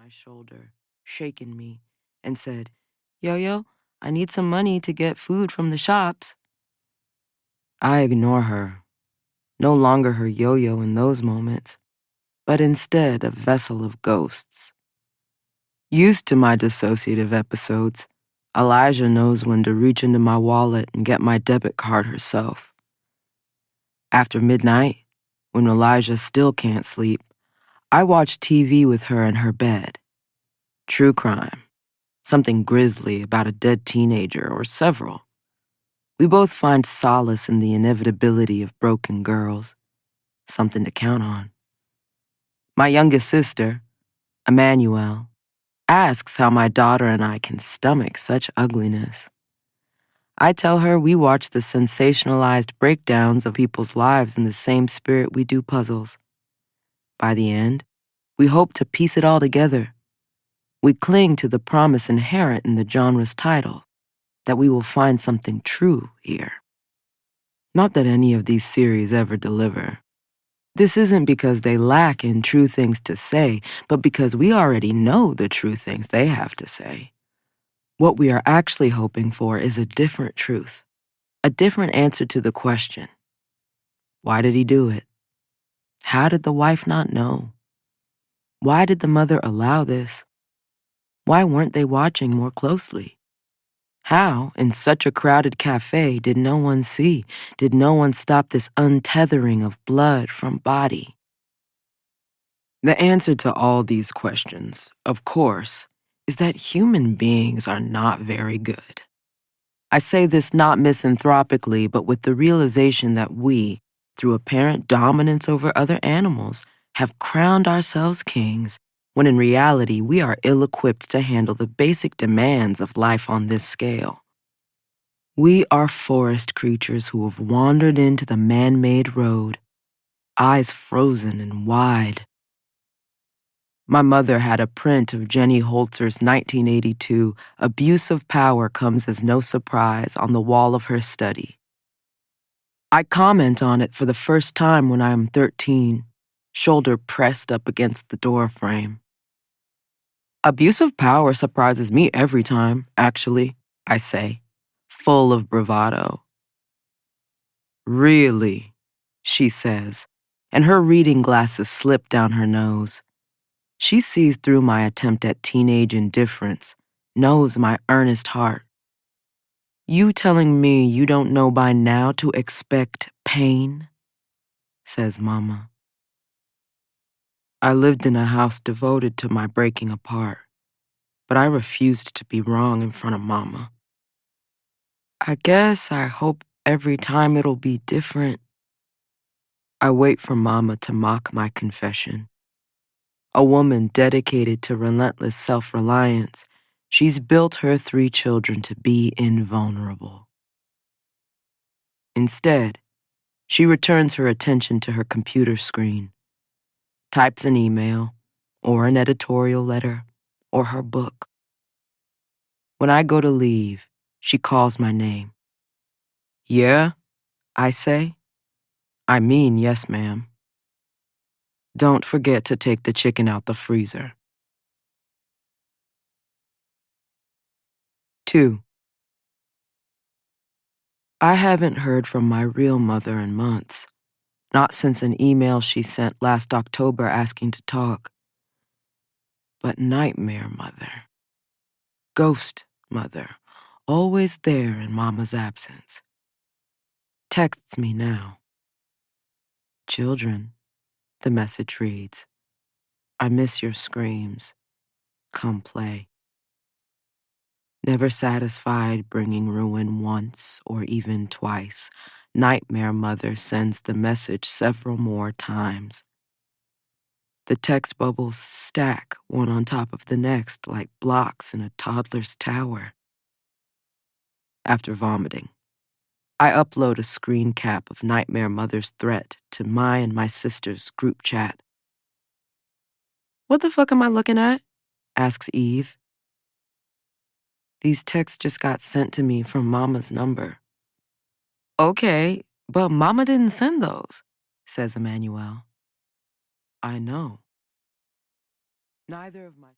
my shoulder, shaking me, and said, "Yo-yo, I need some money to get food from the shops." I ignore her, no longer her yo-yo in those moments, but instead a vessel of ghosts. Used to my dissociative episodes, Elijah knows when to reach into my wallet and get my debit card herself. After midnight, when Elijah still can't sleep, I watch TV with her in her bed. True crime, something grisly about a dead teenager or several. We both find solace in the inevitability of broken girls, something to count on. My youngest sister, Emanuelle, asks how my daughter and I can stomach such ugliness. I tell her we watch the sensationalized breakdowns of people's lives in the same spirit we do puzzles. By the end, we hope to piece it all together. We cling to the promise inherent in the genre's title, that we will find something true here. Not that any of these series ever deliver. This isn't because they lack in true things to say, but because we already know the true things they have to say. What we are actually hoping for is a different truth, a different answer to the question. Why did he do it? How did the wife not know? Why did the mother allow this? Why weren't they watching more closely? How, in such a crowded cafe, did no one see, did no one stop this untethering of blood from body? The answer to all these questions, of course, is that human beings are not very good. I say this not misanthropically, but with the realization that we, through apparent dominance over other animals, have crowned ourselves kings, when in reality we are ill-equipped to handle the basic demands of life on this scale. We are forest creatures who have wandered into the man-made road, eyes frozen and wide. My mother had a print of Jenny Holzer's 1982 Abuse of Power Comes as No Surprise on the wall of her study. I comment on it for the first time when I am 13, shoulder pressed up against the door frame. Abuse of power surprises me every time, actually, I say, full of bravado. Really, she says, and her reading glasses slip down her nose. She sees through my attempt at teenage indifference, knows my earnest heart. You telling me you don't know by now to expect pain? Says Mama. I lived in a house devoted to my breaking apart, but I refused to be wrong in front of Mama. I guess I hope every time it'll be different. I wait for Mama to mock my confession. A woman dedicated to relentless self-reliance, she's built her 3 children to be invulnerable. Instead, she returns her attention to her computer screen, types an email, or an editorial letter, or her book. When I go to leave, she calls my name. Yeah, I say. I mean yes, ma'am. Don't forget to take the chicken out the freezer. 2. I haven't heard from my real mother in months, not since an email she sent last October asking to talk. But nightmare mother, ghost mother, always there in Mama's absence, texts me now. Children, the message reads, I miss your screams. Come play. Never satisfied bringing ruin once or even twice, Nightmare Mother sends the message several more times. The text bubbles stack one on top of the next like blocks in a toddler's tower. After vomiting, I upload a screen cap of Nightmare Mother's threat to my and my sister's group chat. What the fuck am I looking at? Asks Eve. These texts just got sent to me from Mama's number. Okay, but Mama didn't send those, says Emanuelle. I know. Neither of my